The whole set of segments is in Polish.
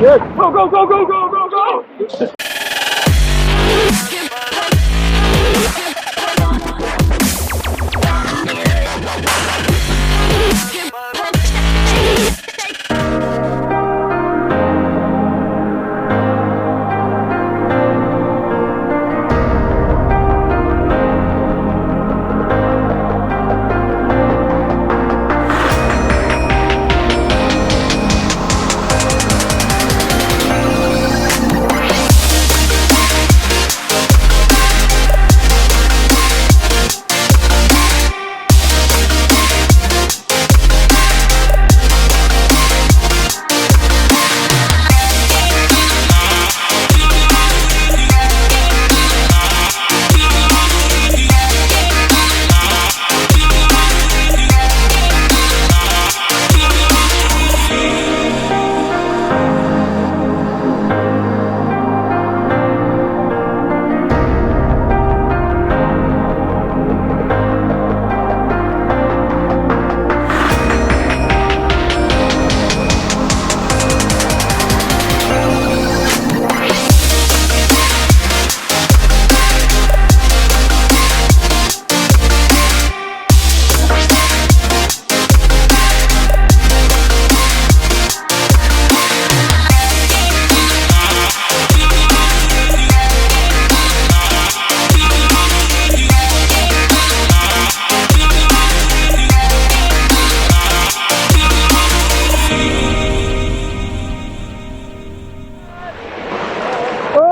Jedź! Go, go, go, go, go, go, go!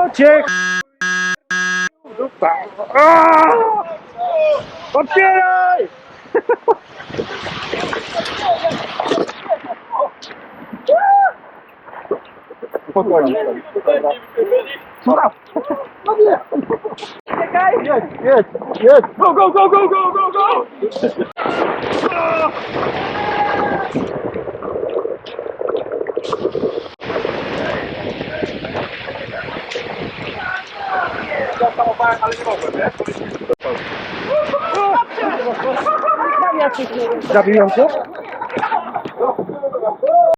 Uciekł! Dupa! Otwieraj! Spokojnie. No nie! Czekaj! Jedź! Go, go, go, go, go, go, go! Zahamowałem, ale nie mogłem, nie? Zabiłem się?